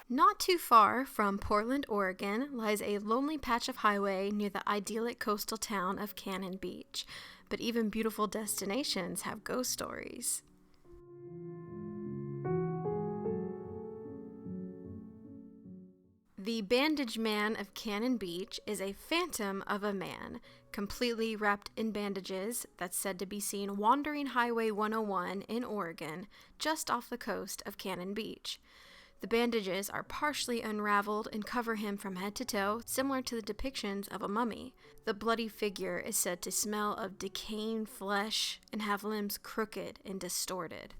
Not too far from Portland, Oregon, lies a lonely patch of highway near the idyllic coastal town of Cannon Beach. But even beautiful destinations have ghost stories. The Bandage Man of Cannon Beach is a phantom of a man, completely wrapped in bandages, that's said to be seen wandering Highway 101 in Oregon, just off the coast of Cannon Beach. The bandages are partially unraveled and cover him from head to toe, similar to the depictions of a mummy. The bloody figure is said to smell of decaying flesh and have limbs crooked and distorted.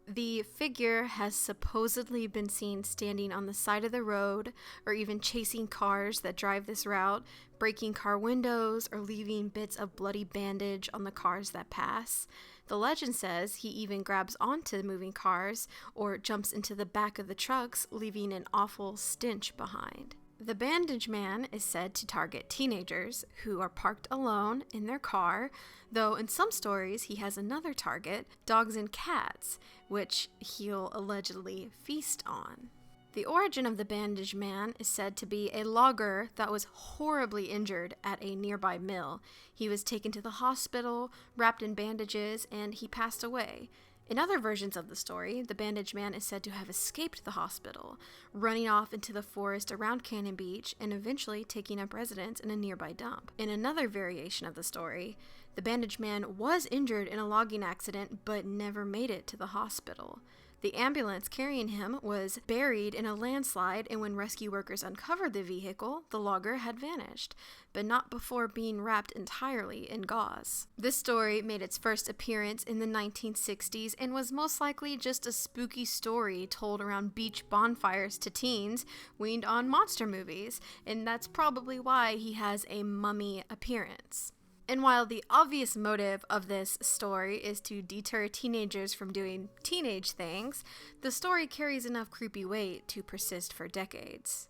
The figure has supposedly been seen standing on the side of the road or even chasing cars that drive this route, breaking car windows or leaving bits of bloody bandage on the cars that pass. The legend says he even grabs onto moving cars or jumps into the back of the trucks, leaving an awful stench behind. The Bandage Man is said to target teenagers who are parked alone in their car, though in some stories he has another target, dogs and cats, which he'll allegedly feast on. The origin of the Bandage Man is said to be a logger that was horribly injured at a nearby mill. He was taken to the hospital, wrapped in bandages, and he passed away. In other versions of the story, the Bandage Man is said to have escaped the hospital, running off into the forest around Cannon Beach and eventually taking up residence in a nearby dump. In another variation of the story, the Bandage Man was injured in a logging accident but never made it to the hospital. The ambulance carrying him was buried in a landslide, and when rescue workers uncovered the vehicle, the logger had vanished, but not before being wrapped entirely in gauze. This story made its first appearance in the 1960s and was most likely just a spooky story told around beach bonfires to teens weaned on monster movies, and that's probably why he has a mummy appearance. And while the obvious motive of this story is to deter teenagers from doing teenage things, the story carries enough creepy weight to persist for decades.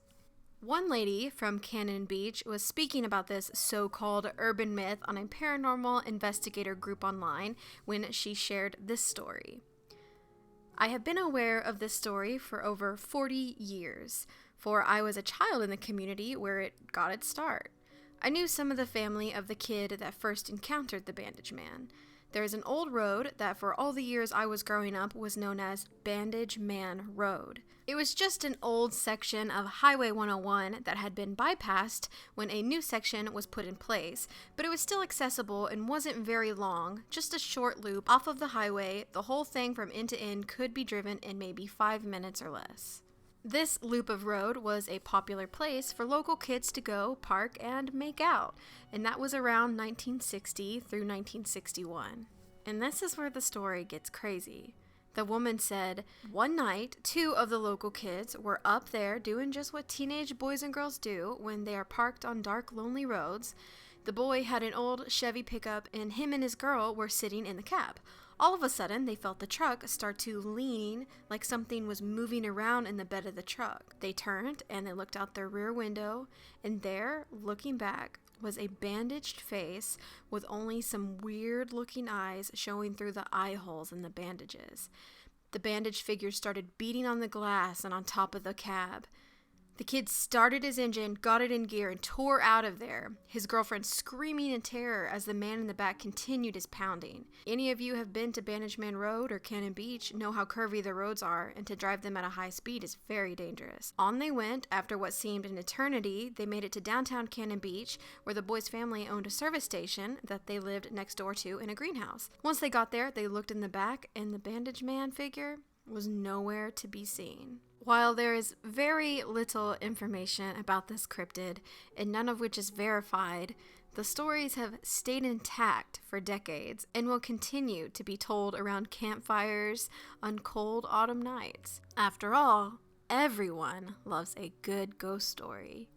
One lady from Cannon Beach was speaking about this so-called urban myth on a paranormal investigator group online when she shared this story. I have been aware of this story for over 40 years, for I was a child in the community where it got its start. I knew some of the family of the kid that first encountered the Bandage Man. There is an old road that for all the years I was growing up was known as Bandage Man Road. It was just an old section of Highway 101 that had been bypassed when a new section was put in place, but it was still accessible and wasn't very long, just a short loop off of the highway. The whole thing from end to end could be driven in maybe 5 minutes or less. This loop of road was a popular place for local kids to go, park, and make out, and that was around 1960 through 1961. And this is where the story gets crazy. The woman said, one night, 2 of the local kids were up there doing just what teenage boys and girls do when they are parked on dark, lonely roads. The boy had an old Chevy pickup, and him and his girl were sitting in the cab. All of a sudden, they felt the truck start to lean like something was moving around in the bed of the truck. They turned and they looked out their rear window, and there, looking back, was a bandaged face with only some weird-looking eyes showing through the eye holes in the bandages. The bandaged figure started beating on the glass and on top of the cab. The kid started his engine, got it in gear, and tore out of there, his girlfriend screaming in terror as the man in the back continued his pounding. Any of you have been to Bandage Man Road or Cannon Beach know how curvy the roads are, and to drive them at a high speed is very dangerous. On they went. After what seemed an eternity, they made it to downtown Cannon Beach, where the boy's family owned a service station that they lived next door to in a greenhouse. Once they got there, they looked in the back, and the Bandage Man figure was nowhere to be seen. While there is very little information about this cryptid, and none of which is verified, the stories have stayed intact for decades and will continue to be told around campfires on cold autumn nights. After all, everyone loves a good ghost story.